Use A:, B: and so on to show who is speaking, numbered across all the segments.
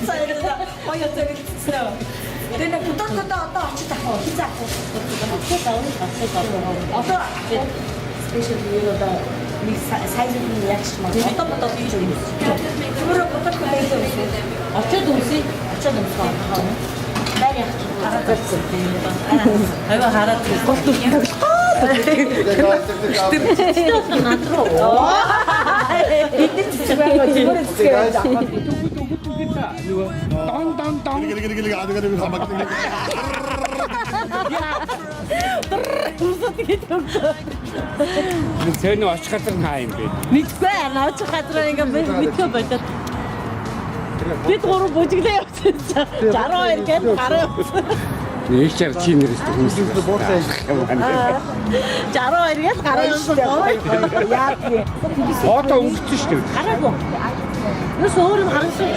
A: Сайн яриа. Хоёр цаг хэлсэн. Тэгээ нэг одоо очиж авах уу? Хийж авах уу? Одоо спешиал юу одоо нэг сайз нь яаж ч маа. Одоо бодоод хийж өгнө. Зүгээр бодоод байсан. Очоод үзье. Очоод үзье. Бай яах вэ? Хараад байсан. Айва хараад болсон.
B: Цэний очих газар нь хаа юм бэ?
C: Мэдгүй очих газар ингээ мэдгүй болоод. Бид гурав бүжиглээ явчихсан. 62 гээд гараа явсан.
B: Нэг чар чи нэрээс хүнсэн.
C: 62 гээд гараа явсан. Яа тий.
B: Фото өнгөцсөн шүү дээ.
C: Гараагүй. Нүс өөр юм харсан.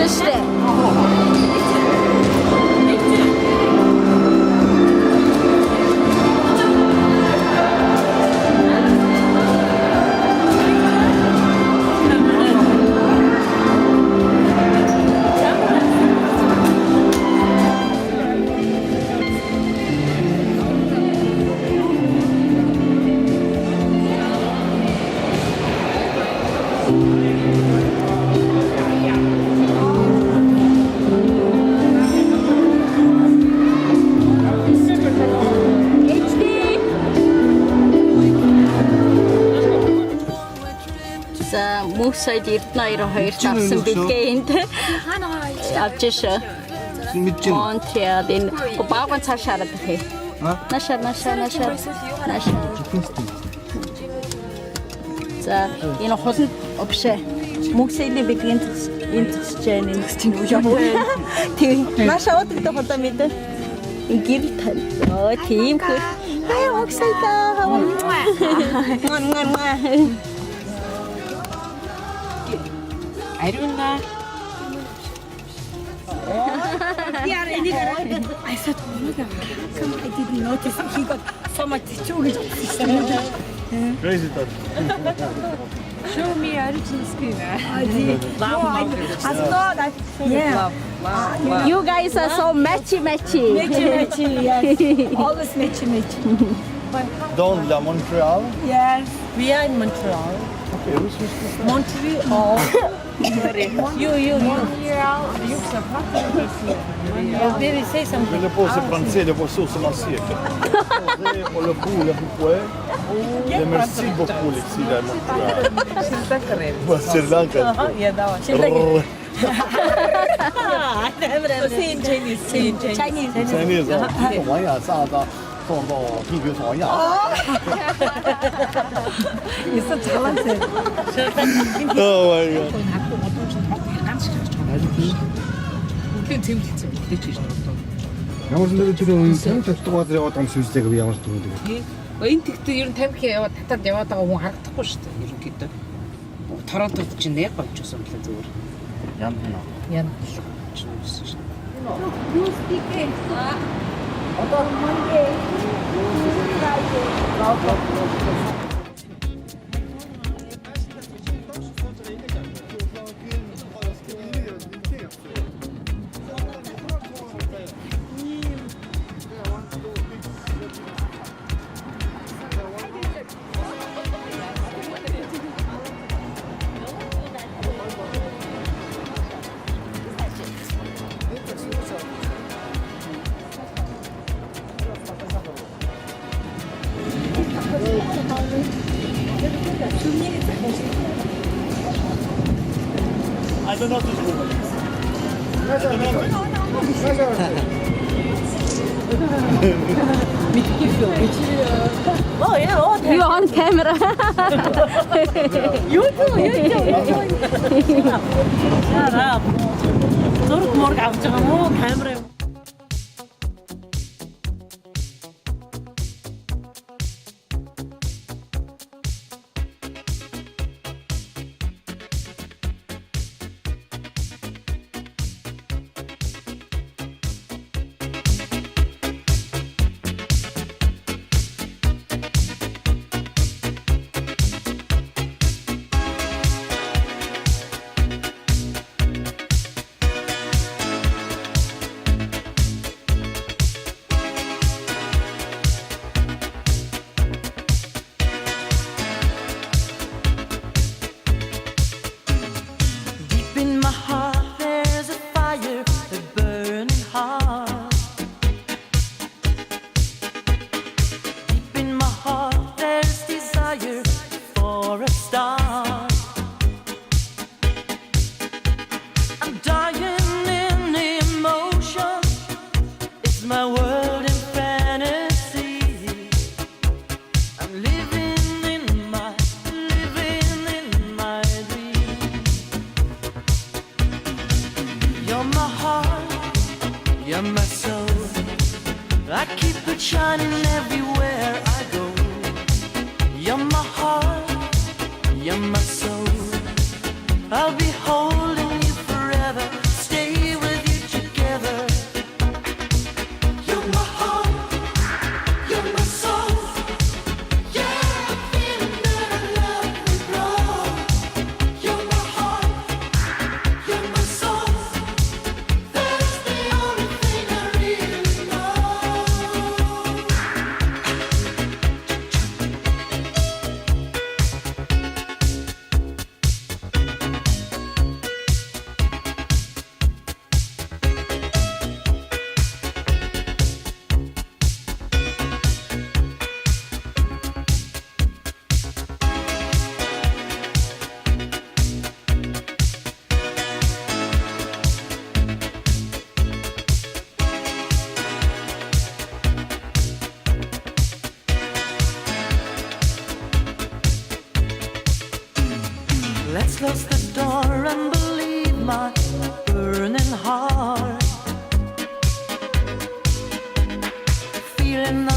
C: Işte. Мөсөд Эрдэнэ 92 тавсан бэлгээ энд авч шээ. Монтреал энэ баган цааш хараад байна. Наша. За энэ хуланд обшээ. Мөсөний бэлгийн энэ зэсчээ нэмэгчийн үе. Тэг. Наша өдөртөө худаа мэдээ. Гэрэл тань. Оо тийм хөө. Хай оксайда. Ман.
A: Арина. I said, oh my God, how come I didn't notice he got so much children?
D: Crazy thought.
E: Show me original screen.
A: I did. I saw that. Yeah.
C: Wow. You guys are so matchy.
A: Matchy, yes. Always matchy.
D: Dans la Montreal.
A: Yes. We are in Montreal.
D: Okay,
A: Montreal. You.
E: Montreal.
A: Maybe say something.
D: Le pot c'est français, le pot sauce man ser. Och le poulet pourquoi? Le merci beaucoup les filles à Montréal. Moi Sri Lanka.
A: Yeah, that one. Chinese.
D: Chinese. 王雅炸的放到地球上呀。
A: You're so talented.
D: Oh my god.
F: Ямар ч нэг зүйл энэ татвар яваад байгаа юм сүнстэйг ямар ч зүйл.
E: Энэ тэгтээ ер нь 50 яваад татаад яваад байгаа хүн харагдахгүй шүү дээ. Ерөнхийдөө. Торонтод чинь яг болж байсан юм л зүгээр. Яна.
A: Одоо Monday, Friday.
D: I don't know this woman.
C: Oh yeah, you on camera. YouTube.
A: Шарап. Зург мург авч байгаа мó камера юм.
G: I keep it shining everywhere I go. You're my heart, you're my soul. I'll be holding you forever, stay with you together. You're my heart, you're my soul. Yeah, I'm feeling that our love will grow. You're my heart, you're my soul. That's the only thing I really know. Let's close the door and believe my burning heart. Feeling